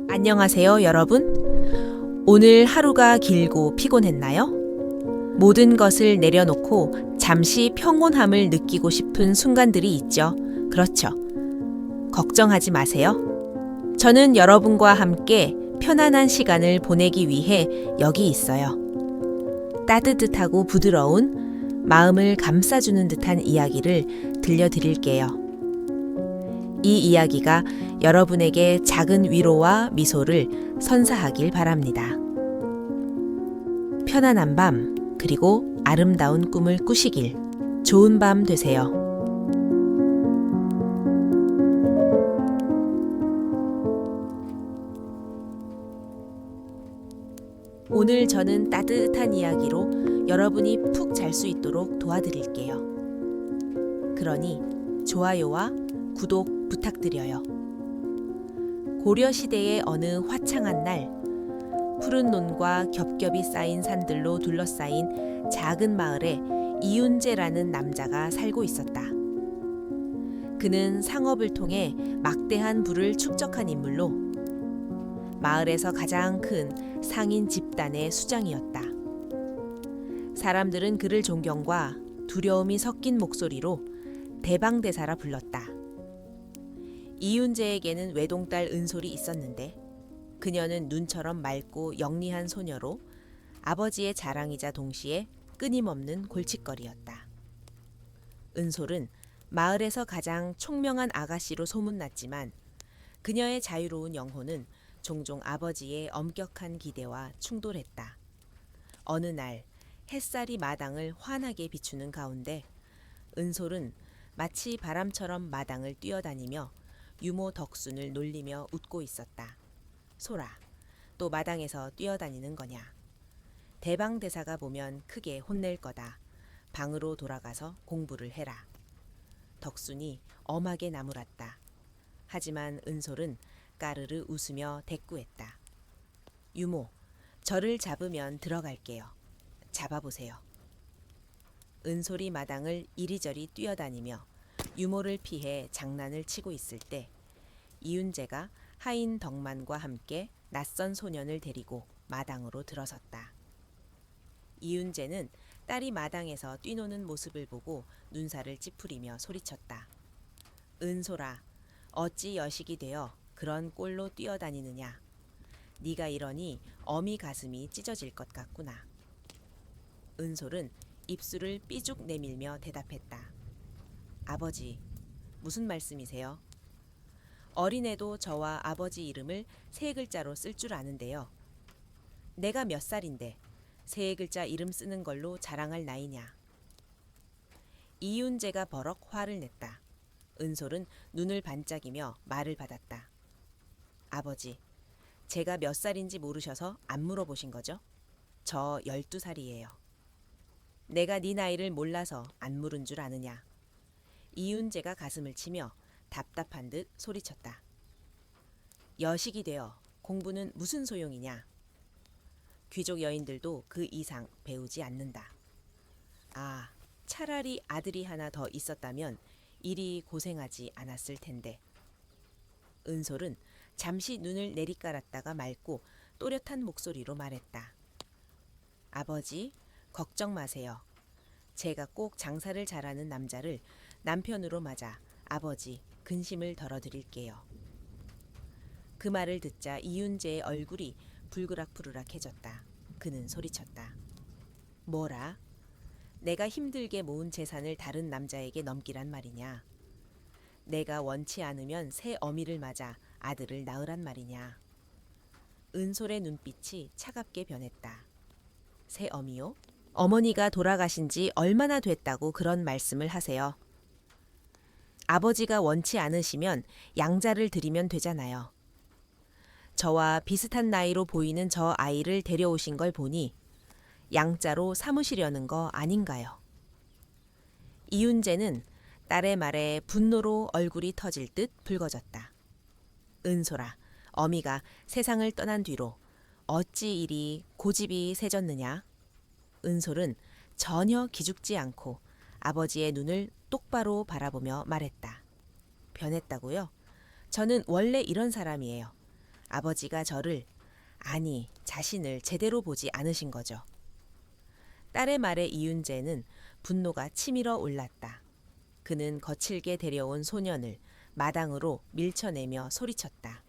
안녕하세요, 여러분. 오늘 하루가 길고 피곤했나요? 모든 것을 내려놓고 잠시 평온함을 느끼고 싶은 순간들이 있죠. 그렇죠. 걱정하지 마세요. 저는 여러분과 함께 편안한 시간을 보내기 위해 여기 있어요. 따뜻하고 부드러운 마음을 감싸주는 듯한 이야기를 들려드릴게요. 이 이야기가 여러분에게 작은 위로와 미소를 선사하길 바랍니다. 편안한 밤, 그리고 아름다운 꿈을 꾸시길. 좋은 밤 되세요. 오늘 저는 따뜻한 이야기로 여러분이 푹 잘 수 있도록 도와드릴게요. 그러니 좋아요와 구독 부탁드려요. 고려시대의 어느 화창한 날, 푸른 논과 겹겹이 쌓인 산들로 둘러싸인 작은 마을에 이윤재라는 남자가 살고 있었다. 그는 상업을 통해 막대한 부를 축적한 인물로 마을에서 가장 큰 상인 집단의 수장이었다. 사람들은 그를 존경과 두려움이 섞인 목소리로 대방대사라 불렀다. 이윤재에게는 외동딸 은솔이 있었는데 그녀는 눈처럼 맑고 영리한 소녀로 아버지의 자랑이자 동시에 끊임없는 골칫거리였다. 은솔은 마을에서 가장 총명한 아가씨로 소문났지만 그녀의 자유로운 영혼은 종종 아버지의 엄격한 기대와 충돌했다. 어느 날 햇살이 마당을 환하게 비추는 가운데 은솔은 마치 바람처럼 마당을 뛰어다니며 유모 덕순을 놀리며 웃고 있었다. 소라, 또 마당에서 뛰어다니는 거냐. 대방대사가 보면 크게 혼낼 거다. 방으로 돌아가서 공부를 해라. 덕순이 엄하게 나무랐다. 하지만 은솔은 까르르 웃으며 대꾸했다. 유모, 저를 잡으면 들어갈게요. 잡아보세요. 은솔이 마당을 이리저리 뛰어다니며 유모를 피해 장난을 치고 있을 때 이윤재가 하인 덕만과 함께 낯선 소년을 데리고 마당으로 들어섰다. 이윤재는 딸이 마당에서 뛰노는 모습을 보고 눈살을 찌푸리며 소리쳤다. 은솔아, 어찌 여식이 되어 그런 꼴로 뛰어다니느냐. 네가 이러니 어미 가슴이 찢어질 것 같구나. 은솔은 입술을 삐죽 내밀며 대답했다. 아버지, 무슨 말씀이세요? 어린애도 저와 아버지 이름을 세 글자로 쓸 줄 아는데요. 내가 몇 살인데 세 글자 이름 쓰는 걸로 자랑할 나이냐. 이윤재가 버럭 화를 냈다. 은솔은 눈을 반짝이며 말을 받았다. 아버지, 제가 몇 살인지 모르셔서 안 물어보신 거죠? 저 12살이에요. 내가 네 나이를 몰라서 안 물은 줄 아느냐. 이윤재가 가슴을 치며 답답한 듯 소리쳤다. 여식이 되어 공부는 무슨 소용이냐. 귀족 여인들도 그 이상 배우지 않는다. 아, 차라리 아들이 하나 더 있었다면 이리 고생하지 않았을 텐데. 은솔은 잠시 눈을 내리깔았다가 맑고 또렷한 목소리로 말했다. 아버지, 걱정 마세요. 제가 꼭 장사를 잘하는 남자를 남편으로 맞아 아버지 근심을 덜어드릴게요. 그 말을 듣자 이윤재의 얼굴이 불그락푸르락해졌다. 그는 소리쳤다. 뭐라? 내가 힘들게 모은 재산을 다른 남자에게 넘기란 말이냐? 내가 원치 않으면 새 어미를 맞아 아들을 낳으란 말이냐? 은솔의 눈빛이 차갑게 변했다. 새 어미요? 어머니가 돌아가신 지 얼마나 됐다고 그런 말씀을 하세요? 아버지가 원치 않으시면 양자를 드리면 되잖아요. 저와 비슷한 나이로 보이는 저 아이를 데려오신 걸 보니 양자로 삼으시려는 거 아닌가요? 이윤재는 딸의 말에 분노로 얼굴이 터질 듯 붉어졌다. 은솔아, 어미가 세상을 떠난 뒤로 어찌 이리 고집이 세졌느냐? 은솔은 전혀 기죽지 않고 아버지의 눈을 똑바로 바라보며 말했다. 변했다고요? 저는 원래 이런 사람이에요. 아버지가 저를, 아니, 자신을 제대로 보지 않으신 거죠. 딸의 말에 이윤재는 분노가 치밀어 올랐다. 그는 거칠게 데려온 소년을 마당으로 밀쳐내며 소리쳤다.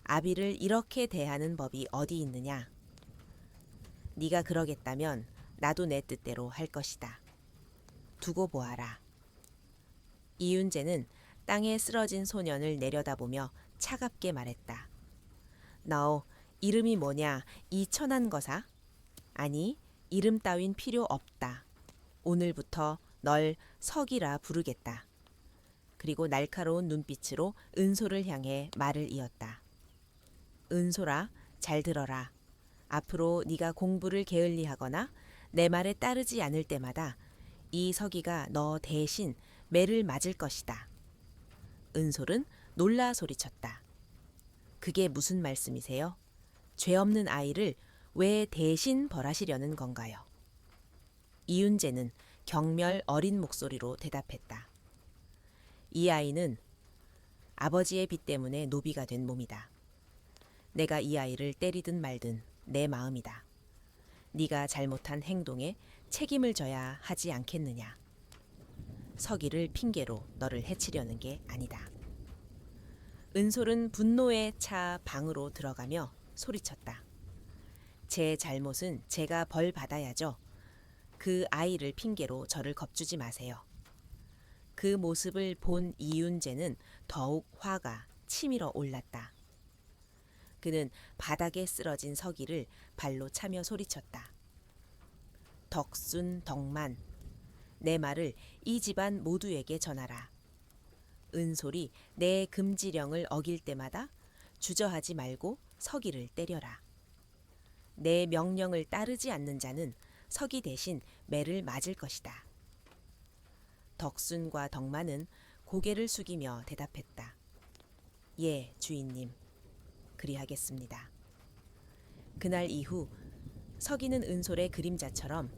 아비를 이렇게 대하는 법이 어디 있느냐? 네가 그러겠다면 나도 내 뜻대로 할 것이다. 두고 보아라. 이윤재는 땅에 쓰러진 소년을 내려다보며 차갑게 말했다. 너 이름이 뭐냐, 이 천한 거사? 아니, 이름 따윈 필요 없다. 오늘부터 널 석이라 부르겠다. 그리고 날카로운 눈빛으로 은소를 향해 말을 이었다. 은소라, 잘 들어라. 앞으로 네가 공부를 게을리하거나 내 말에 따르지 않을 때마다 이 서기가 너 대신 매를 맞을 것이다. 은솔은 놀라 소리쳤다. 그게 무슨 말씀이세요? 죄 없는 아이를 왜 대신 벌하시려는 건가요? 이윤재는 경멸 어린 목소리로 대답했다. 이 아이는 아버지의 빚 때문에 노비가 된 몸이다. 내가 이 아이를 때리든 말든 내 마음이다. 네가 잘못한 행동에 책임을 져야 하지 않겠느냐. 서기를 핑계로 너를 해치려는 게 아니다. 은솔은 분노에 차 방으로 들어가며 소리쳤다. 제 잘못은 제가 벌 받아야죠. 그 아이를 핑계로 저를 겁주지 마세요. 그 모습을 본 이윤재는 더욱 화가 치밀어 올랐다. 그는 바닥에 쓰러진 서기를 발로 차며 소리쳤다. 덕순 덕만, 내 말을 이 집안 모두에게 전하라. 은솔이 내 금지령을 어길 때마다 주저하지 말고 서기를 때려라. 내 명령을 따르지 않는 자는 서기 대신 매를 맞을 것이다. 덕순과 덕만은 고개를 숙이며 대답했다. 예, 주인님. 그리하겠습니다. 그날 이후 서기는 은솔의 그림자처럼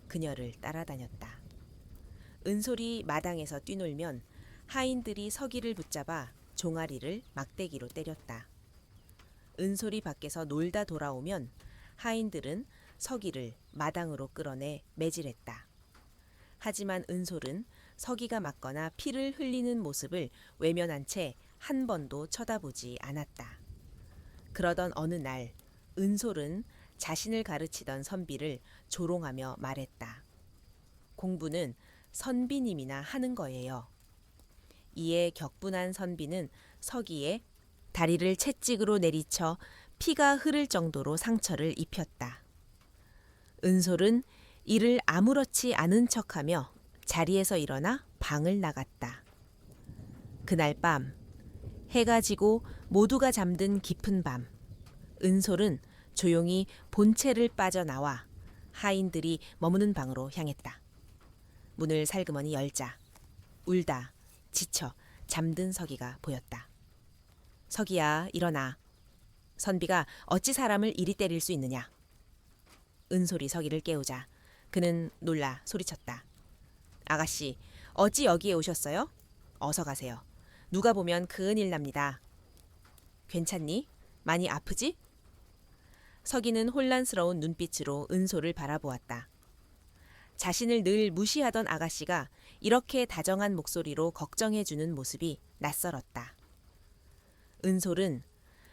그녀를 따라다녔다. 은솔이 마당에서 뛰놀면 하인들이 서기를 붙잡아 종아리를 막대기로 때렸다. 은솔이 밖에서 놀다 돌아오면 하인들은 서기를 마당으로 끌어내 매질했다. 하지만 은솔은 서기가 맞거나 피를 흘리는 모습을 외면한 채 한 번도 쳐다보지 않았다. 그러던 어느 날 은솔은 자신을 가르치던 선비를 조롱하며 말했다. 공부는 선비님이나 하는 거예요. 이에 격분한 선비는 서기에 다리를 채찍으로 내리쳐 피가 흐를 정도로 상처를 입혔다. 은솔은 이를 아무렇지 않은 척하며 자리에서 일어나 방을 나갔다. 그날 밤, 해가 지고 모두가 잠든 깊은 밤, 은솔은 조용히 본체를 빠져나와 하인들이 머무는 방으로 향했다. 문을 살그머니 열자 울다 지쳐 잠든 서기가 보였다. 서기야, 일어나. 선비가 어찌 사람을 이리 때릴 수 있느냐. 은솔이 서기를 깨우자 그는 놀라 소리쳤다. 아가씨, 어찌 여기에 오셨어요? 어서 가세요. 누가 보면 큰일 납니다. 괜찮니? 많이 아프지? 서기는 혼란스러운 눈빛으로 은솔을 바라보았다. 자신을 늘 무시하던 아가씨가 이렇게 다정한 목소리로 걱정해주는 모습이 낯설었다. 은솔은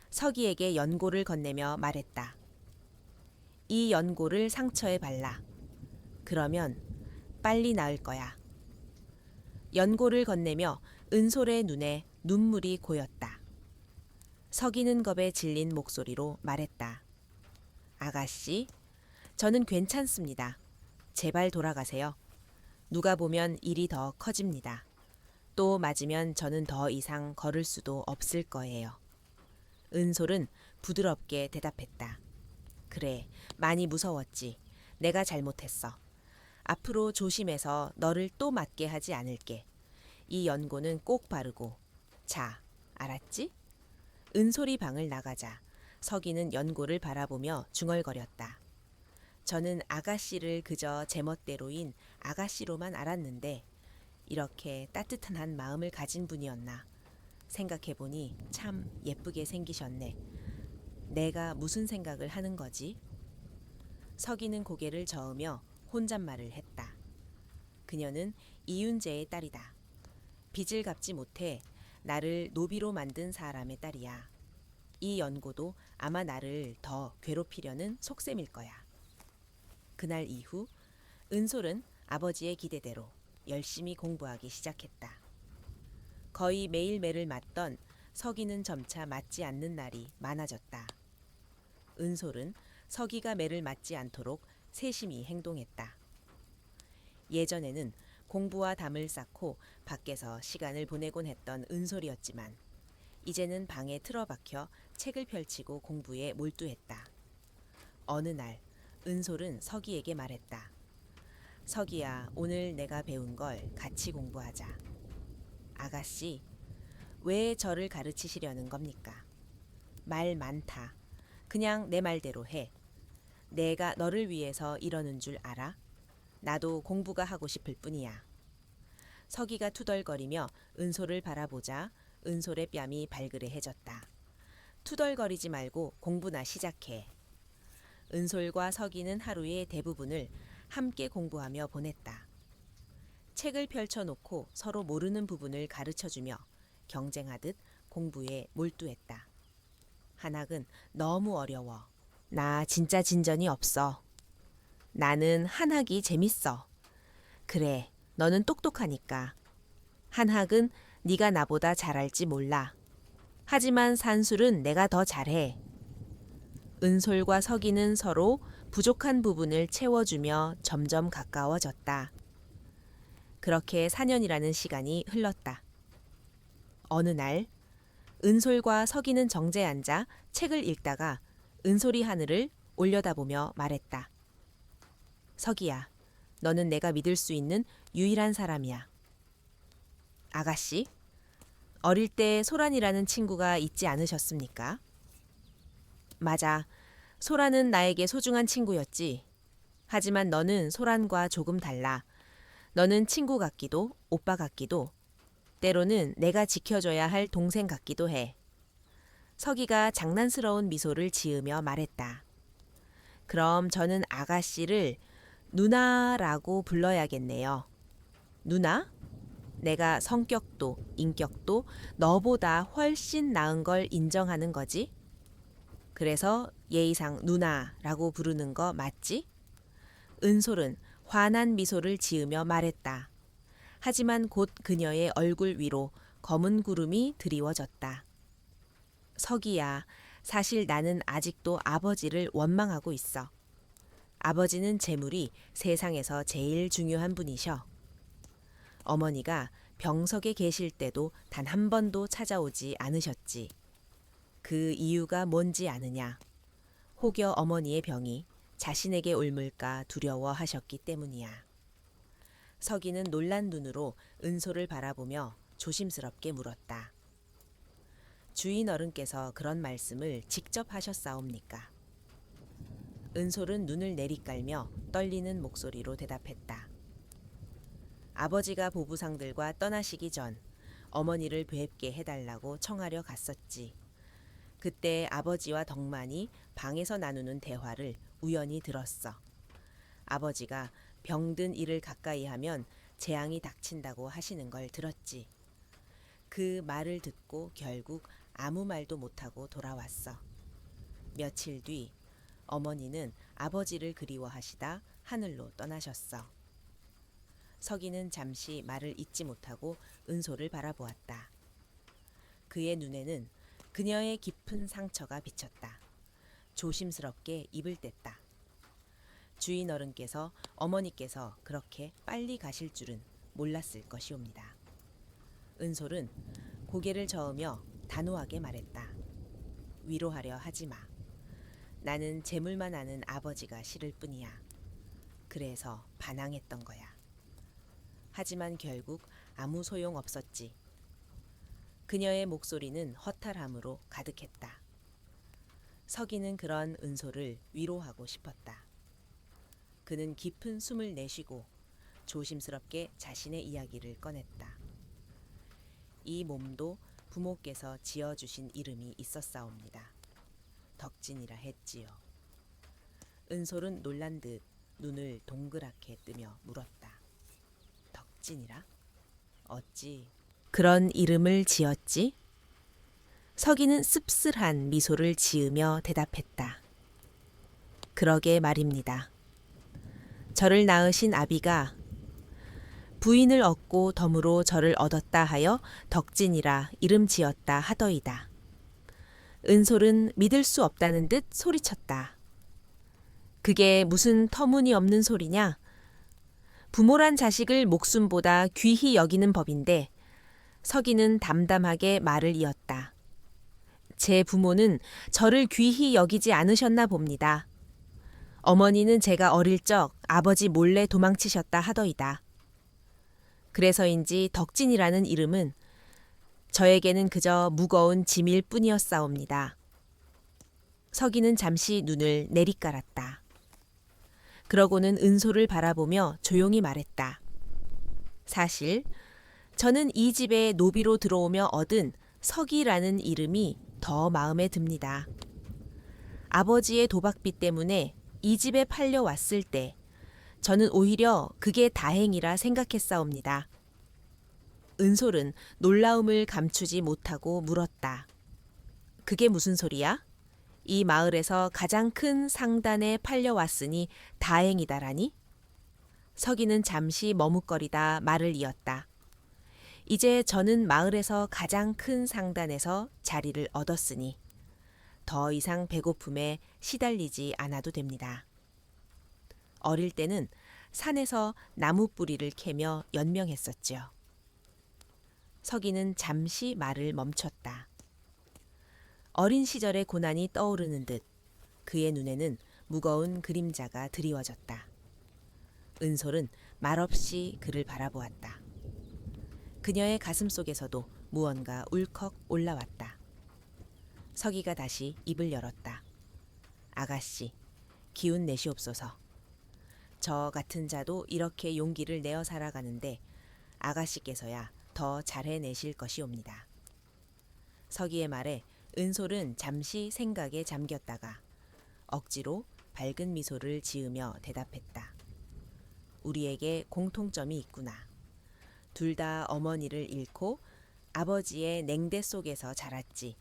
서기에게 연고를 건네며 말했다. 이 연고를 상처에 발라. 그러면 빨리 나을 거야. 연고를 건네며 은솔의 눈에 눈물이 고였다. 서기는 겁에 질린 목소리로 말했다. 아가씨, 저는 괜찮습니다. 제발 돌아가세요. 누가 보면 일이 더 커집니다. 또 맞으면 저는 더 이상 걸을 수도 없을 거예요. 은솔은 부드럽게 대답했다. 그래, 많이 무서웠지. 내가 잘못했어. 앞으로 조심해서 너를 또 맞게 하지 않을게. 이 연고는 꼭 바르고. 자, 알았지? 은솔이 방을 나가자 서기는 연고를 바라보며 중얼거렸다. 저는 아가씨를 그저 제멋대로인 아가씨로만 알았는데 이렇게 따뜻한 마음을 가진 분이었나 생각해보니 참 예쁘게 생기셨네. 내가 무슨 생각을 하는 거지? 서기는 고개를 저으며 혼잣말을 했다. 그녀는 이윤재의 딸이다. 빚을 갚지 못해 나를 노비로 만든 사람의 딸이야. 이 연고도 아마 나를 더 괴롭히려는 속셈일 거야. 그날 이후 은솔은 아버지의 기대대로 열심히 공부하기 시작했다. 거의 매일 매를 맞던 서기는 점차 맞지 않는 날이 많아졌다. 은솔은 서기가 매를 맞지 않도록 세심히 행동했다. 예전에는 공부와 담을 쌓고 밖에서 시간을 보내곤 했던 은솔이었지만 이제는 방에 틀어박혀 책을 펼치고 공부에 몰두했다. 어느 날 은솔은 서기에게 말했다. 서기야, 오늘 내가 배운 걸 같이 공부하자. 아가씨, 왜 저를 가르치시려는 겁니까? 말 많다. 그냥 내 말대로 해. 내가 너를 위해서 이러는 줄 알아? 나도 공부가 하고 싶을 뿐이야. 서기가 투덜거리며 은솔을 바라보자 은솔의 뺨이 발그레해졌다. 투덜거리지 말고 공부나 시작해. 은솔과 서기는 하루의 대부분을 함께 공부하며 보냈다. 책을 펼쳐놓고 서로 모르는 부분을 가르쳐주며 경쟁하듯 공부에 몰두했다. 한학은 너무 어려워. 나 진짜 진전이 없어. 나는 한학이 재밌어. 그래, 너는 똑똑하니까. 한학은 네가 나보다 잘할지 몰라. 하지만 산술은 내가 더 잘해. 은솔과 서기는 서로 부족한 부분을 채워주며 점점 가까워졌다. 그렇게 4년이라는 시간이 흘렀다. 어느 날 은솔과 서기는 정지에 앉아 책을 읽다가 은솔이 하늘을 올려다보며 말했다. 서기야, 너는 내가 믿을 수 있는 유일한 사람이야. 아가씨, 어릴 때 소란이라는 친구가 있지 않으셨습니까? 맞아. 소란은 나에게 소중한 친구였지. 하지만 너는 소란과 조금 달라. 너는 친구 같기도 오빠 같기도 때로는 내가 지켜줘야 할 동생 같기도 해. 서기가 장난스러운 미소를 지으며 말했다. 그럼 저는 아가씨를 누나라고 불러야겠네요. 누나? 내가 성격도 인격도 너보다 훨씬 나은 걸 인정하는 거지? 그래서 예의상 누나라고 부르는 거 맞지? 은솔은 환한 미소를 지으며 말했다. 하지만 곧 그녀의 얼굴 위로 검은 구름이 드리워졌다. 서기야, 사실 나는 아직도 아버지를 원망하고 있어. 아버지는 재물이 세상에서 제일 중요한 분이셔. 어머니가 병석에 계실 때도 단 한 번도 찾아오지 않으셨지. 그 이유가 뭔지 아느냐? 혹여 어머니의 병이 자신에게 옮을까 두려워하셨기 때문이야. 서기는 놀란 눈으로 은솔을 바라보며 조심스럽게 물었다. 주인 어른께서 그런 말씀을 직접 하셨사옵니까? 은솔은 눈을 내리깔며 떨리는 목소리로 대답했다. 아버지가 보부상들과 떠나시기 전 어머니를 뵙게 해달라고 청하려 갔었지. 그때 아버지와 덕만이 방에서 나누는 대화를 우연히 들었어. 아버지가 병든 이를 가까이 하면 재앙이 닥친다고 하시는 걸 들었지. 그 말을 듣고 결국 아무 말도 못하고 돌아왔어. 며칠 뒤 어머니는 아버지를 그리워하시다 하늘로 떠나셨어. 서기는 잠시 말을 잇지 못하고 은솔을 바라보았다. 그의 눈에는 그녀의 깊은 상처가 비쳤다. 조심스럽게 입을 뗐다. 주인 어른께서 어머니께서 그렇게 빨리 가실 줄은 몰랐을 것이옵니다. 은솔은 고개를 저으며 단호하게 말했다. 위로하려 하지 마. 나는 재물만 아는 아버지가 싫을 뿐이야. 그래서 반항했던 거야. 하지만 결국 아무 소용 없었지. 그녀의 목소리는 허탈함으로 가득했다. 서기는 그런 은솔을 위로하고 싶었다. 그는 깊은 숨을 내쉬고 조심스럽게 자신의 이야기를 꺼냈다. 이 몸도 부모께서 지어주신 이름이 있었사옵니다. 덕진이라 했지요. 은솔은 놀란 듯 눈을 동그랗게 뜨며 물었다. 덕진이라? 어찌 그런 이름을 지었지? 서기는 씁쓸한 미소를 지으며 대답했다. 그러게 말입니다. 저를 낳으신 아비가 부인을 얻고 덤으로 저를 얻었다 하여 덕진이라 이름 지었다 하더이다. 은솔은 믿을 수 없다는 듯 소리쳤다. 그게 무슨 터무니없는 소리냐? 부모란 자식을 목숨보다 귀히 여기는 법인데 서기는 담담하게 말을 이었다. 제 부모는 저를 귀히 여기지 않으셨나 봅니다. 어머니는 제가 어릴 적 아버지 몰래 도망치셨다 하더이다. 그래서인지 덕진이라는 이름은 저에게는 그저 무거운 짐일 뿐이었사옵니다. 서기는 잠시 눈을 내리깔았다. 그러고는 은솔을 바라보며 조용히 말했다. 사실 저는 이 집에 노비로 들어오며 얻은 서기라는 이름이 더 마음에 듭니다. 아버지의 도박비 때문에 이 집에 팔려왔을 때 저는 오히려 그게 다행이라 생각했사옵니다. 은솔은 놀라움을 감추지 못하고 물었다. 그게 무슨 소리야? 이 마을에서 가장 큰 상단에 팔려왔으니 다행이다라니? 서기는 잠시 머뭇거리다 말을 이었다. 이제 저는 마을에서 가장 큰 상단에서 자리를 얻었으니 더 이상 배고픔에 시달리지 않아도 됩니다. 어릴 때는 산에서 나무 뿌리를 캐며 연명했었지요. 서기는 잠시 말을 멈췄다. 어린 시절의 고난이 떠오르는 듯 그의 눈에는 무거운 그림자가 드리워졌다. 은솔은 말없이 그를 바라보았다. 그녀의 가슴 속에서도 무언가 울컥 올라왔다. 서기가 다시 입을 열었다. 아가씨, 기운 내시옵소서. 저 같은 자도 이렇게 용기를 내어 살아가는데 아가씨께서야 더 잘해내실 것이옵니다. 서기의 말에 은솔은 잠시 생각에 잠겼다가 억지로 밝은 미소를 지으며 대답했다. 우리에게 공통점이 있구나. 둘 다 어머니를 잃고 아버지의 냉대 속에서 자랐지.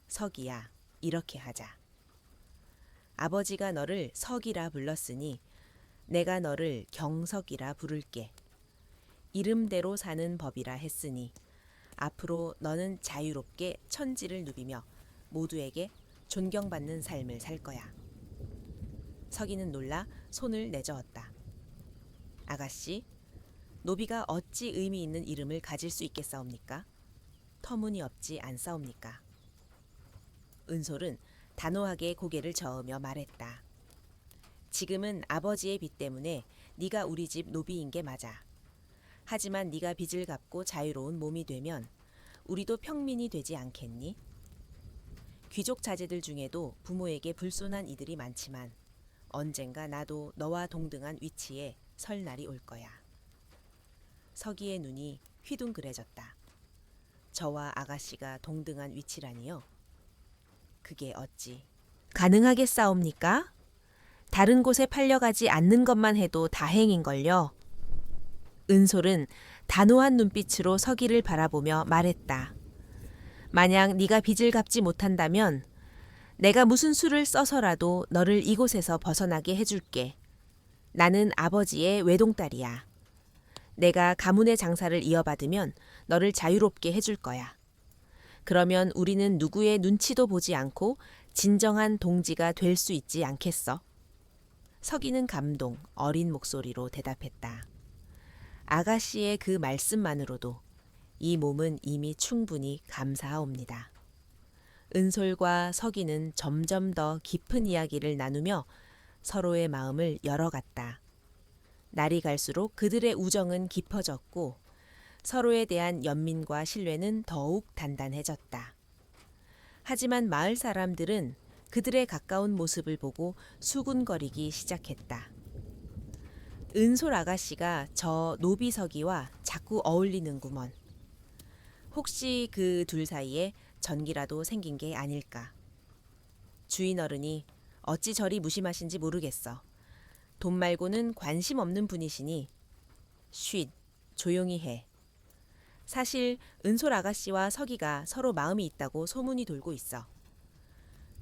서기야, 이렇게 하자. 아버지가 너를 석이라 불렀으니 내가 너를 경석이라 부를게. 이름대로 사는 법이라 했으니 앞으로 너는 자유롭게 천지를 누비며 모두에게 존경받는 삶을 살 거야. 서기는 놀라 손을 내저었다. 아가씨, 노비가 어찌 의미 있는 이름을 가질 수 있겠사옵니까? 터무니없지 않사옵니까? 은솔은 단호하게 고개를 저으며 말했다. 지금은 아버지의 빚 때문에 네가 우리 집 노비인 게 맞아. 하지만 네가 빚을 갚고 자유로운 몸이 되면 우리도 평민이 되지 않겠니? 귀족 자제들 중에도 부모에게 불손한 이들이 많지만 언젠가 나도 너와 동등한 위치에 설 날이 올 거야. 서기의 눈이 휘둥그레졌다. 저와 아가씨가 동등한 위치라니요? 그게 어찌 가능하겠사옵니까? 다른 곳에 팔려가지 않는 것만 해도 다행인걸요. 은솔은 단호한 눈빛으로 서기를 바라보며 말했다. 만약 네가 빚을 갚지 못한다면 내가 무슨 수를 써서라도 너를 이곳에서 벗어나게 해줄게. 나는 아버지의 외동딸이야. 내가 가문의 장사를 이어받으면 너를 자유롭게 해줄 거야. 그러면 우리는 누구의 눈치도 보지 않고 진정한 동지가 될 수 있지 않겠어? 서기는 감동 어린 목소리로 대답했다. 아가씨의 그 말씀만으로도 이 몸은 이미 충분히 감사하옵니다. 은솔과 서기는 점점 더 깊은 이야기를 나누며 서로의 마음을 열어갔다. 날이 갈수록 그들의 우정은 깊어졌고 서로에 대한 연민과 신뢰는 더욱 단단해졌다. 하지만 마을 사람들은 그들의 가까운 모습을 보고 수군거리기 시작했다. 은솔 아가씨가 저 노비서기와 자꾸 어울리는구먼. 혹시 그 둘 사이에 전기라도 생긴 게 아닐까. 주인 어른이 어찌 저리 무심하신지 모르겠어. 돈 말고는 관심 없는 분이시니 쉿, 조용히 해. 사실 은솔 아가씨와 서기가 서로 마음이 있다고 소문이 돌고 있어.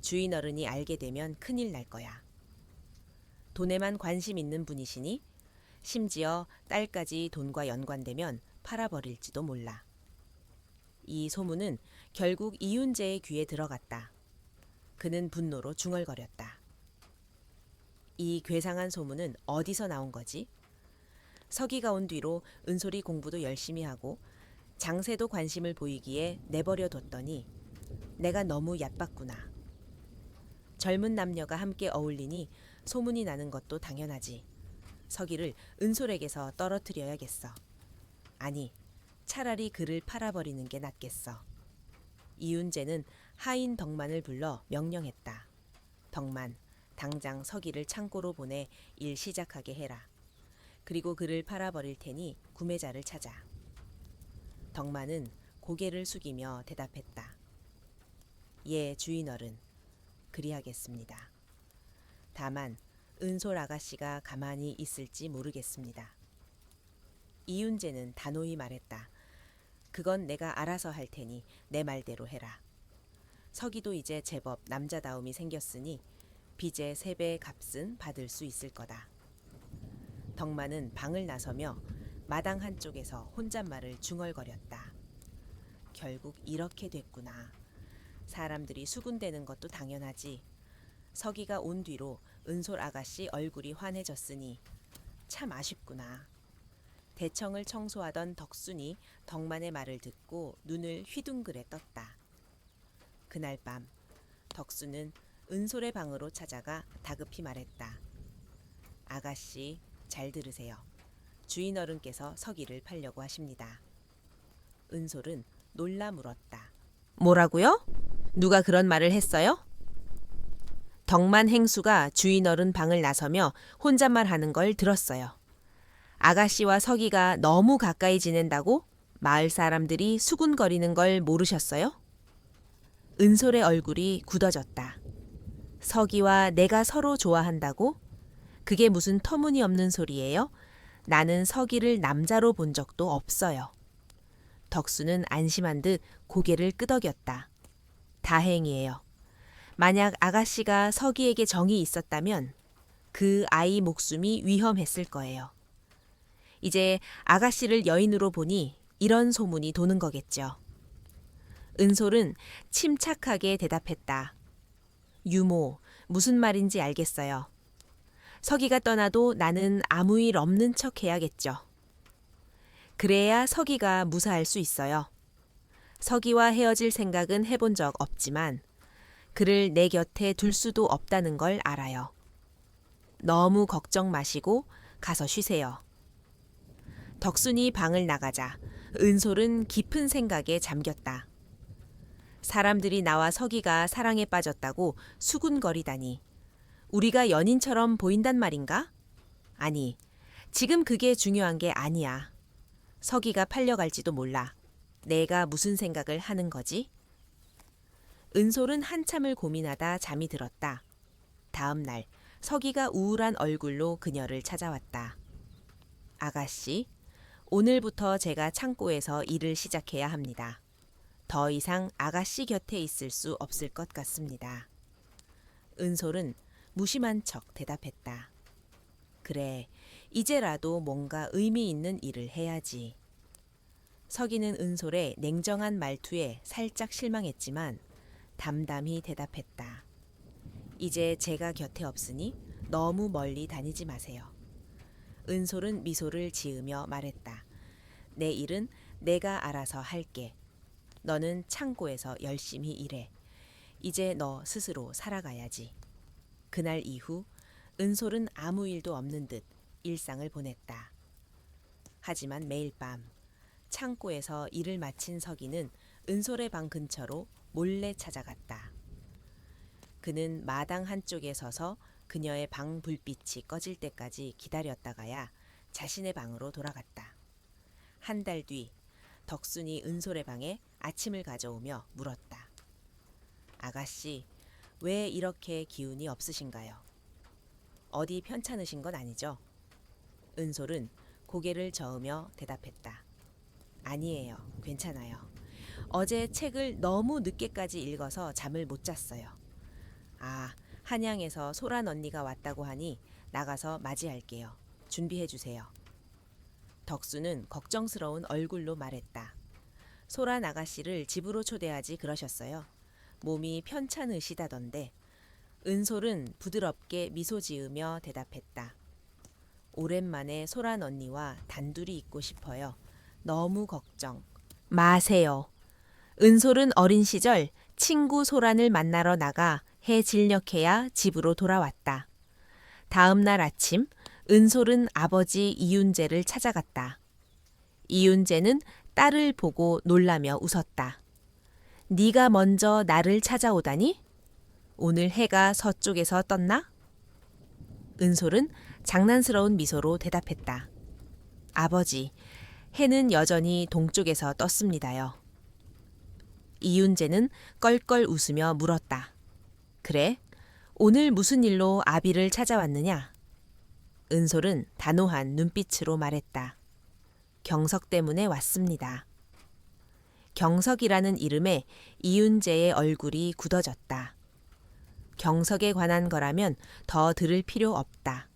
주인 어른이 알게 되면 큰일 날 거야. 돈에만 관심 있는 분이시니 심지어 딸까지 돈과 연관되면 팔아버릴지도 몰라. 이 소문은 결국 이윤재의 귀에 들어갔다. 그는 분노로 중얼거렸다. 이 괴상한 소문은 어디서 나온 거지? 서기가 온 뒤로 은솔이 공부도 열심히 하고 장세도 관심을 보이기에 내버려 뒀더니 내가 너무 얕봤구나. 젊은 남녀가 함께 어울리니 소문이 나는 것도 당연하지. 서기를 은솔에게서 떨어뜨려야겠어. 아니, 차라리 그를 팔아버리는 게 낫겠어. 이윤재는 하인 덕만을 불러 명령했다. 덕만, 당장 서기를 창고로 보내 일 시작하게 해라. 그리고 그를 팔아버릴 테니 구매자를 찾아. 덕만은 고개를 숙이며 대답했다. 예, 주인 어른. 그리하겠습니다. 다만 은솔 아가씨가 가만히 있을지 모르겠습니다. 이윤재는 단호히 말했다. 그건 내가 알아서 할 테니 내 말대로 해라. 서기도 이제 제법 남자다움이 생겼으니 빚의 3배 값은 받을 수 있을 거다. 덕만은 방을 나서며 마당 한쪽에서 혼잣말을 중얼거렸다. 결국 이렇게 됐구나. 사람들이 수군대는 것도 당연하지. 서기가 온 뒤로 은솔 아가씨 얼굴이 환해졌으니 참 아쉽구나. 대청을 청소하던 덕순이 덕만의 말을 듣고 눈을 휘둥그레 떴다. 그날 밤 덕수는 은솔의 방으로 찾아가 다급히 말했다. 아가씨, 잘 들으세요. 주인 어른께서 서기를 팔려고 하십니다. 은솔은 놀라 물었다. 뭐라고요? 누가 그런 말을 했어요? 덕만 행수가 주인 어른 방을 나서며 혼잣말하는 걸 들었어요. 아가씨와 서기가 너무 가까이 지낸다고 마을 사람들이 수군거리는 걸 모르셨어요? 은솔의 얼굴이 굳어졌다. 서기와 내가 서로 좋아한다고? 그게 무슨 터무니없는 소리예요? 나는 서기를 남자로 본 적도 없어요. 덕수는 안심한 듯 고개를 끄덕였다. 다행이에요. 만약 아가씨가 서기에게 정이 있었다면 그 아이 목숨이 위험했을 거예요. 이제 아가씨를 여인으로 보니 이런 소문이 도는 거겠죠. 은솔은 침착하게 대답했다. 유모, 무슨 말인지 알겠어요. 서기가 떠나도 나는 아무 일 없는 척 해야겠죠. 그래야 서기가 무사할 수 있어요. 서기와 헤어질 생각은 해본 적 없지만 그를 내 곁에 둘 수도 없다는 걸 알아요. 너무 걱정 마시고 가서 쉬세요. 덕순이 방을 나가자 은솔은 깊은 생각에 잠겼다. 사람들이 나와 서기가 사랑에 빠졌다고 수군거리다니. 우리가 연인처럼 보인단 말인가? 아니, 지금 그게 중요한 게 아니야. 서기가 팔려갈지도 몰라. 내가 무슨 생각을 하는 거지? 은솔은 한참을 고민하다 잠이 들었다. 다음 날 서기가 우울한 얼굴로 그녀를 찾아왔다. 아가씨, 오늘부터 제가 창고에서 일을 시작해야 합니다. 더 이상 아가씨 곁에 있을 수 없을 것 같습니다. 은솔은 무심한 척 대답했다. 그래, 이제라도 뭔가 의미 있는 일을 해야지. 서기는 은솔의 냉정한 말투에 살짝 실망했지만 담담히 대답했다. 이제 제가 곁에 없으니 너무 멀리 다니지 마세요. 은솔은 미소를 지으며 말했다. 내 일은 내가 알아서 할게. 너는 창고에서 열심히 일해. 이제 너 스스로 살아가야지. 그날 이후 은솔은 아무 일도 없는 듯 일상을 보냈다. 하지만 매일 밤 창고에서 일을 마친 서기는 은솔의 방 근처로 몰래 찾아갔다. 그는 마당 한쪽에 서서 그녀의 방 불빛이 꺼질 때까지 기다렸다가야 자신의 방으로 돌아갔다. 한 달 뒤 덕순이 은솔의 방에 아침을 가져오며 물었다. 아가씨, 왜 이렇게 기운이 없으신가요? 어디 편찮으신 건 아니죠? 은솔은 고개를 저으며 대답했다. 아니에요. 괜찮아요. 어제 책을 너무 늦게까지 읽어서 잠을 못 잤어요. 아, 한양에서 소란 언니가 왔다고 하니 나가서 맞이할게요. 준비해 주세요. 덕수는 걱정스러운 얼굴로 말했다. 소란 아가씨를 집으로 초대하지 그러셨어요. 몸이 편찮으시다던데. 은솔은 부드럽게 미소 지으며 대답했다. 오랜만에 소란 언니와 단둘이 있고 싶어요. 너무 걱정 마세요. 은솔은 어린 시절 친구 소란을 만나러 나가 해 진력해야 집으로 돌아왔다. 다음 날 아침 은솔은 아버지 이윤재를 찾아갔다. 이윤재는 딸을 보고 놀라며 웃었다. 네가 먼저 나를 찾아오다니? 오늘 해가 서쪽에서 떴나? 은솔은 장난스러운 미소로 대답했다. 아버지, 해는 여전히 동쪽에서 떴습니다요. 이윤재는 껄껄 웃으며 물었다. 그래? 오늘 무슨 일로 아비를 찾아왔느냐? 은솔은 단호한 눈빛으로 말했다. 경석 때문에 왔습니다. 경석이라는 이름에 이윤재의 얼굴이 굳어졌다. 경석에 관한 거라면 더 들을 필요 없다.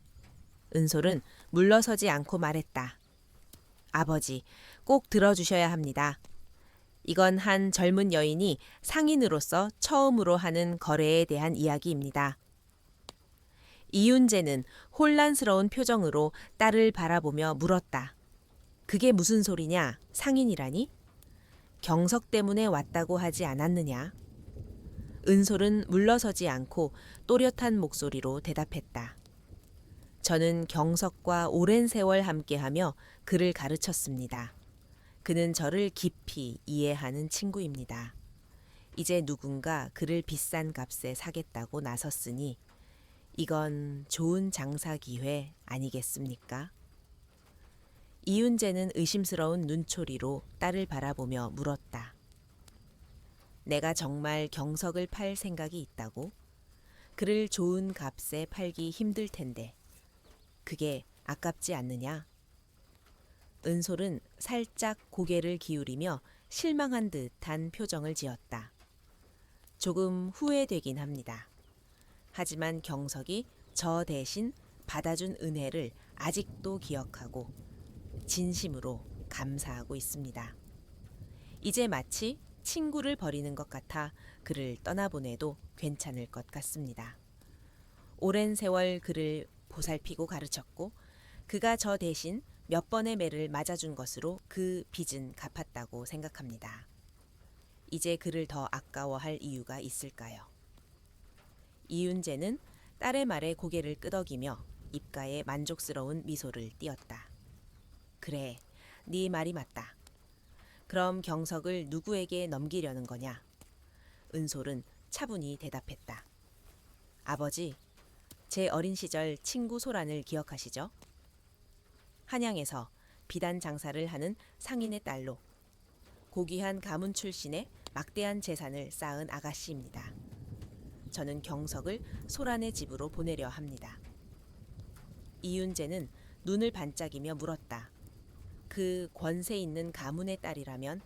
은솔은 물러서지 않고 말했다. 아버지, 꼭 들어주셔야 합니다. 이건 한 젊은 여인이 상인으로서 처음으로 하는 거래에 대한 이야기입니다. 이윤재는 혼란스러운 표정으로 딸을 바라보며 물었다. 그게 무슨 소리냐? 상인이라니? 경석 때문에 왔다고 하지 않았느냐? 은솔은 물러서지 않고 또렷한 목소리로 대답했다. 저는 경석과 오랜 세월 함께하며 그를 가르쳤습니다. 그는 저를 깊이 이해하는 친구입니다. 이제 누군가 그를 비싼 값에 사겠다고 나섰으니 이건 좋은 장사 기회 아니겠습니까? 이윤재는 의심스러운 눈초리로 딸을 바라보며 물었다. 내가 정말 경석을 팔 생각이 있다고? 그를 좋은 값에 팔기 힘들 텐데 그게 아깝지 않느냐? 은솔은 살짝 고개를 기울이며 실망한 듯한 표정을 지었다. 조금 후회되긴 합니다. 하지만 경석이 저 대신 받아준 은혜를 아직도 기억하고 진심으로 감사하고 있습니다. 이제 마치 친구를 버리는 것 같아 그를 떠나보내도 괜찮을 것 같습니다. 오랜 세월 그를 보살피고 가르쳤고 그가 저 대신 몇 번의 매를 맞아준 것으로 그 빚은 갚았다고 생각합니다. 이제 그를 더 아까워할 이유가 있을까요? 이윤재는 딸의 말에 고개를 끄덕이며 입가에 만족스러운 미소를 띄었다. 그래, 네 말이 맞다. 그럼 경석을 누구에게 넘기려는 거냐? 은솔은 차분히 대답했다. 아버지, 제 어린 시절 친구 소란을 기억하시죠? 한양에서 비단 장사를 하는 상인의 딸로 고귀한 가문 출신의 막대한 재산을 쌓은 아가씨입니다. 저는 경석을 소란의 집으로 보내려 합니다. 이윤재는 눈을 반짝이며 물었다. 그 권세 있는 가문의 딸이라면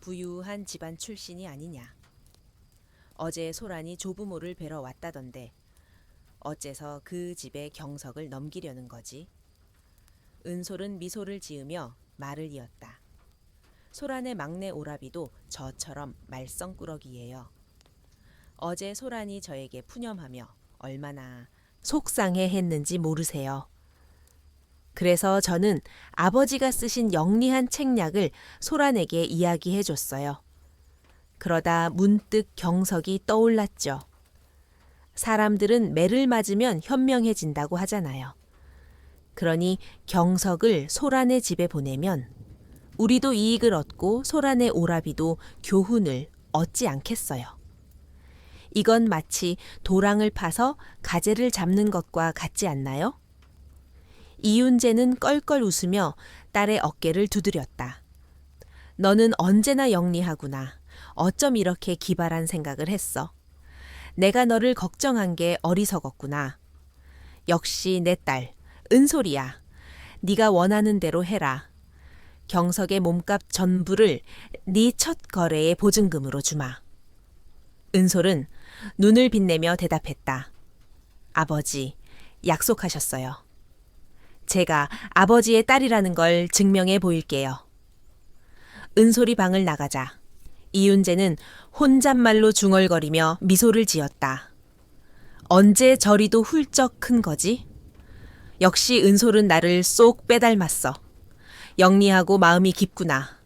부유한 집안 출신이 아니냐. 어제 소란이 조부모를 뵈러 왔다던데 어째서 그 집에 경석을 넘기려는 거지? 은솔은 미소를 지으며 말을 이었다. 소란의 막내 오라비도 저처럼 말썽꾸러기예요. 어제 소란이 저에게 푸념하며 얼마나 속상해했는지 모르세요. 그래서 저는 아버지가 쓰신 영리한 책략을 소란에게 이야기해줬어요. 그러다 문득 경석이 떠올랐죠. 사람들은 매를 맞으면 현명해진다고 하잖아요. 그러니 경석을 소란의 집에 보내면 우리도 이익을 얻고 소란의 오라비도 교훈을 얻지 않겠어요. 이건 마치 도랑을 파서 가재를 잡는 것과 같지 않나요? 이윤재는 껄껄 웃으며 딸의 어깨를 두드렸다. 너는 언제나 영리하구나. 어쩜 이렇게 기발한 생각을 했어. 내가 너를 걱정한 게 어리석었구나. 역시 내 딸, 은솔이야. 네가 원하는 대로 해라. 경석의 몸값 전부를 네 첫 거래의 보증금으로 주마. 은솔은 눈을 빛내며 대답했다. 아버지, 약속하셨어요. 제가 아버지의 딸이라는 걸 증명해 보일게요. 은솔이 방을 나가자 이윤재는 혼잣말로 중얼거리며 미소를 지었다. 언제 저리도 훌쩍 큰 거지? 역시 은솔은 나를 쏙 빼닮았어. 영리하고 마음이 깊구나.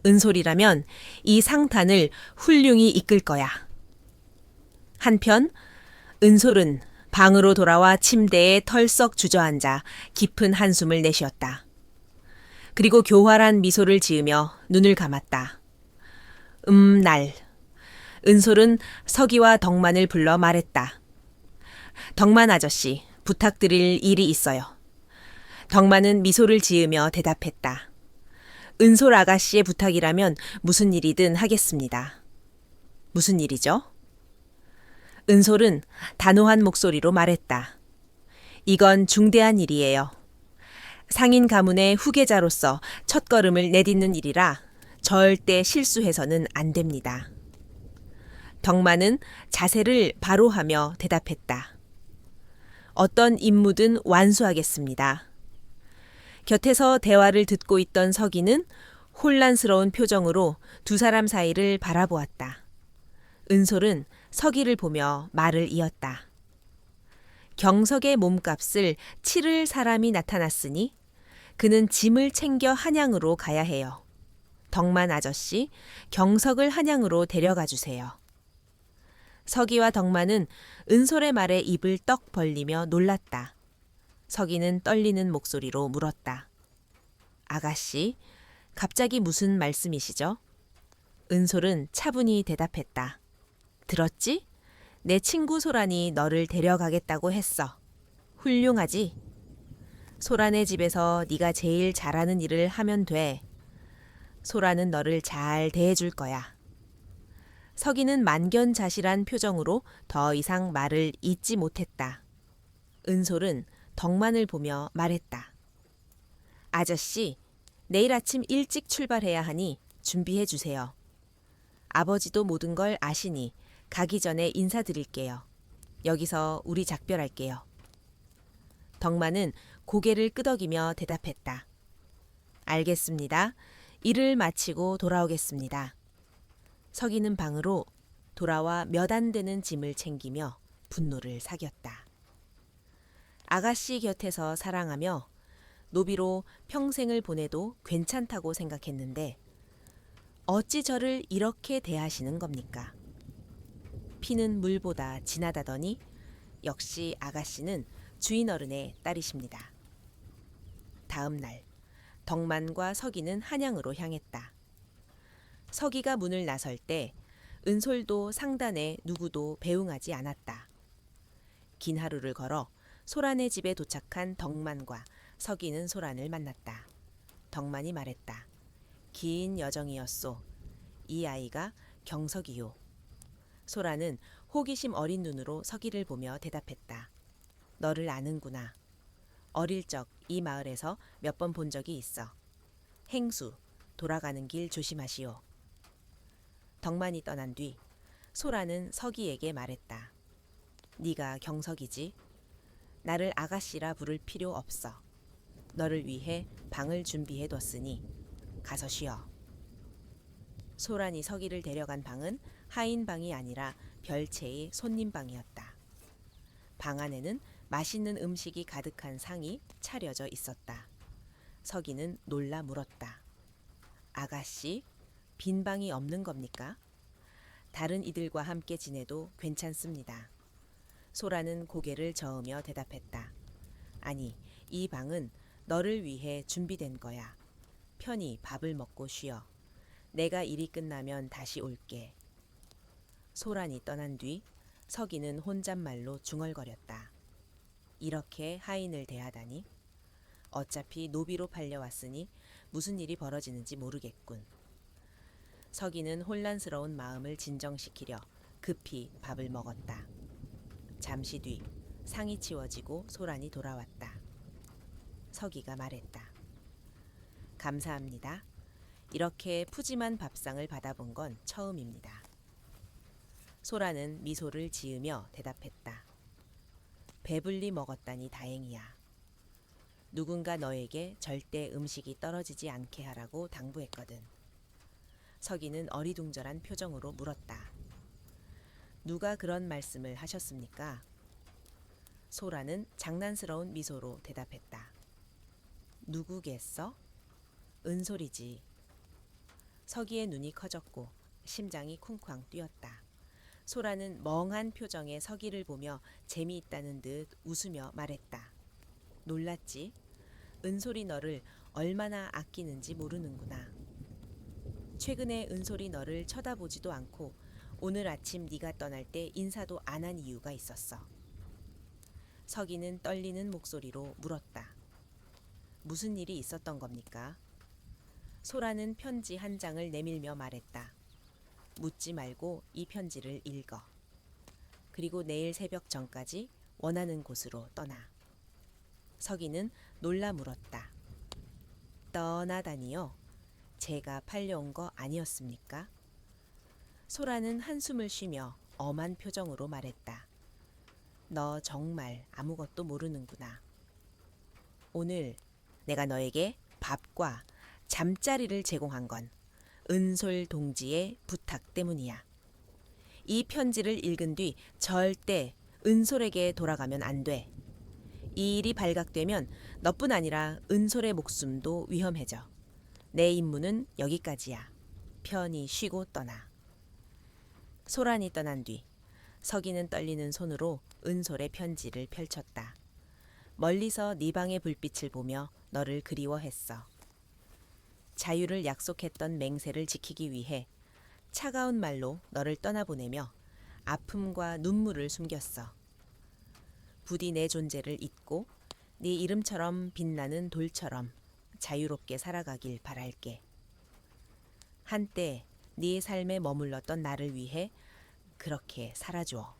은솔이라면 이 상탄을 훌륭히 이끌 거야. 한편 은솔은 방으로 돌아와 침대에 털썩 주저앉아 깊은 한숨을 내쉬었다. 그리고 교활한 미소를 지으며 눈을 감았다. 날. 은솔은 서기와 덕만을 불러 말했다. 덕만 아저씨, 부탁드릴 일이 있어요. 덕만은 미소를 지으며 대답했다. 은솔 아가씨의 부탁이라면 무슨 일이든 하겠습니다. 무슨 일이죠? 은솔은 단호한 목소리로 말했다. 이건 중대한 일이에요. 상인 가문의 후계자로서 첫걸음을 내딛는 일이라 절대 실수해서는 안 됩니다. 덕만은 자세를 바로 하며 대답했다. 어떤 임무든 완수하겠습니다. 곁에서 대화를 듣고 있던 서기는 혼란스러운 표정으로 두 사람 사이를 바라보았다. 은솔은 서기를 보며 말을 이었다. 경석의 몸값을 치를 사람이 나타났으니 그는 짐을 챙겨 한양으로 가야 해요. 덕만 아저씨, 경석을 한양으로 데려가 주세요. 서기와 덕만은 은솔의 말에 입을 떡 벌리며 놀랐다. 서기는 떨리는 목소리로 물었다. 아가씨, 갑자기 무슨 말씀이시죠? 은솔은 차분히 대답했다. 들었지? 내 친구 소란이 너를 데려가겠다고 했어. 훌륭하지? 소란의 집에서 네가 제일 잘하는 일을 하면 돼. 소란은 너를 잘 대해줄 거야. 서기는 만견자실한 표정으로 더 이상 말을 잇지 못했다. 은솔은 덕만을 보며 말했다. 아저씨, 내일 아침 일찍 출발해야 하니 준비해 주세요. 아버지도 모든 걸 아시니 가기 전에 인사드릴게요. 여기서 우리 작별할게요. 덕만은 고개를 끄덕이며 대답했다. 알겠습니다. 일을 마치고 돌아오겠습니다. 서기는 방으로 돌아와 몇 안 되는 짐을 챙기며 분노를 사겼다. 아가씨 곁에서 사랑하며 노비로 평생을 보내도 괜찮다고 생각했는데 어찌 저를 이렇게 대하시는 겁니까? 피는 물보다 진하다더니 역시 아가씨는 주인 어른의 딸이십니다. 다음 날 덕만과 서기는 한양으로 향했다. 서기가 문을 나설 때 은솔도 상단에 누구도 배웅하지 않았다. 긴 하루를 걸어 소란의 집에 도착한 덕만과 서기는 소란을 만났다. 덕만이 말했다. 긴 여정이었소. 이 아이가 경석이요. 소란은 호기심 어린 눈으로 서기를 보며 대답했다. 너를 아는구나. 어릴 적 이 마을에서 몇 번 본 적이 있어. 행수, 돌아가는 길 조심하시오. 덕만이 떠난 뒤 소란은 서기에게 말했다. 네가 경석이지? 나를 아가씨라 부를 필요 없어. 너를 위해 방을 준비해뒀으니 가서 쉬어. 소란이 서기를 데려간 방은 하인방이 아니라 별채의 손님방이었다. 방 안에는 맛있는 음식이 가득한 상이 차려져 있었다. 서기는 놀라 물었다. 아가씨, 빈 방이 없는 겁니까? 다른 이들과 함께 지내도 괜찮습니다. 소라는 고개를 저으며 대답했다. 아니, 이 방은 너를 위해 준비된 거야. 편히 밥을 먹고 쉬어. 내가 일이 끝나면 다시 올게. 소란이 떠난 뒤 서기는 혼잣말로 중얼거렸다. 이렇게 하인을 대하다니? 어차피 노비로 팔려왔으니 무슨 일이 벌어지는지 모르겠군. 서기는 혼란스러운 마음을 진정시키려 급히 밥을 먹었다. 잠시 뒤 상이 치워지고 소란이 돌아왔다. 서기가 말했다. 감사합니다. 이렇게 푸짐한 밥상을 받아본 건 처음입니다. 소란은 미소를 지으며 대답했다. 배불리 먹었다니 다행이야. 누군가 너에게 절대 음식이 떨어지지 않게 하라고 당부했거든. 서기는 어리둥절한 표정으로 물었다. 누가 그런 말씀을 하셨습니까? 소라는 장난스러운 미소로 대답했다. 누구겠어? 은솔이지. 서기의 눈이 커졌고 심장이 쿵쾅 뛰었다. 소라는 멍한 표정의 서기를 보며 재미있다는 듯 웃으며 말했다. 놀랐지? 은솔이 너를 얼마나 아끼는지 모르는구나. 최근에 은솔이 너를 쳐다보지도 않고 오늘 아침 네가 떠날 때 인사도 안 한 이유가 있었어. 서기는 떨리는 목소리로 물었다. 무슨 일이 있었던 겁니까? 소라는 편지 한 장을 내밀며 말했다. 묻지 말고 이 편지를 읽어. 그리고 내일 새벽 전까지 원하는 곳으로 떠나. 서기는 놀라 물었다. 떠나다니요? 제가 팔려온 거 아니었습니까? 소라는 한숨을 쉬며 엄한 표정으로 말했다. 너 정말 아무것도 모르는구나. 오늘 내가 너에게 밥과 잠자리를 제공한 건 은솔 동지의 부탁 때문이야. 이 편지를 읽은 뒤 절대 은솔에게 돌아가면 안 돼. 이 일이 발각되면 너뿐 아니라 은솔의 목숨도 위험해져. 내 임무는 여기까지야. 편히 쉬고 떠나. 소란이 떠난 뒤 서기는 떨리는 손으로 은솔의 편지를 펼쳤다. 멀리서 네 방의 불빛을 보며 너를 그리워했어. 자유를 약속했던 맹세를 지키기 위해 차가운 말로 너를 떠나보내며 아픔과 눈물을 숨겼어. 부디 내 존재를 잊고 네 이름처럼 빛나는 돌처럼 자유롭게 살아가길 바랄게. 한때 네 삶에 머물렀던 나를 위해 그렇게 살아줘.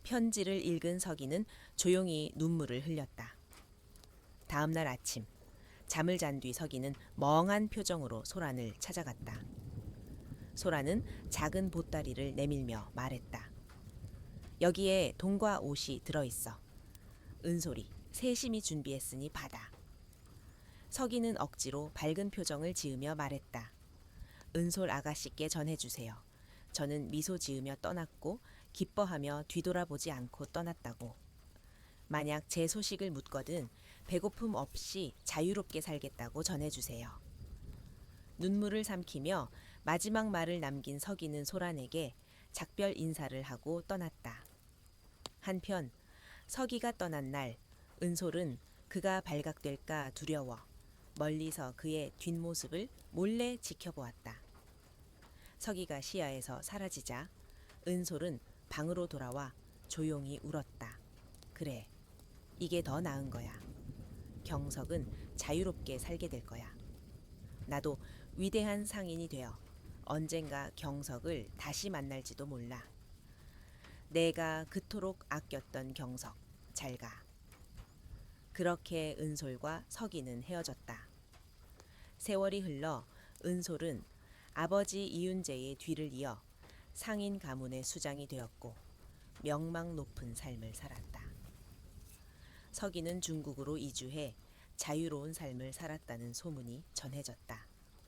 편지를 읽은 서기는 조용히 눈물을 흘렸다. 다음 날 아침 잠을 잔 뒤 서기는 멍한 표정으로 소란을 찾아갔다. 소란은 작은 보따리를 내밀며 말했다. 여기에 돈과 옷이 들어있어. 은솔이 세심히 준비했으니 받아. 서기는 억지로 밝은 표정을 지으며 말했다. 은솔 아가씨께 전해주세요. 저는 미소 지으며 떠났고 기뻐하며 뒤돌아보지 않고 떠났다고. 만약 제 소식을 묻거든 배고픔 없이 자유롭게 살겠다고 전해주세요. 눈물을 삼키며 마지막 말을 남긴 서기는 소란에게 작별 인사를 하고 떠났다. 한편 서기가 떠난 날 은솔은 그가 발각될까 두려워 멀리서 그의 뒷모습을 몰래 지켜보았다. 서기가 시야에서 사라지자 은솔은 방으로 돌아와 조용히 울었다. 그래, 이게 더 나은 거야. 경석은 자유롭게 살게 될 거야. 나도 위대한 상인이 되어 언젠가 경석을 다시 만날지도 몰라. 내가 그토록 아꼈던 경석, 잘 가. 그렇게 은솔과 서기는 헤어졌다. 세월이 흘러 은솔은 아버지 이윤재의 뒤를 이어 상인 가문의 수장이 되었고 명망 높은 삶을 살았다. 서기는 중국으로 이주해 자유로운 삶을 살았다는 소문이 전해졌다.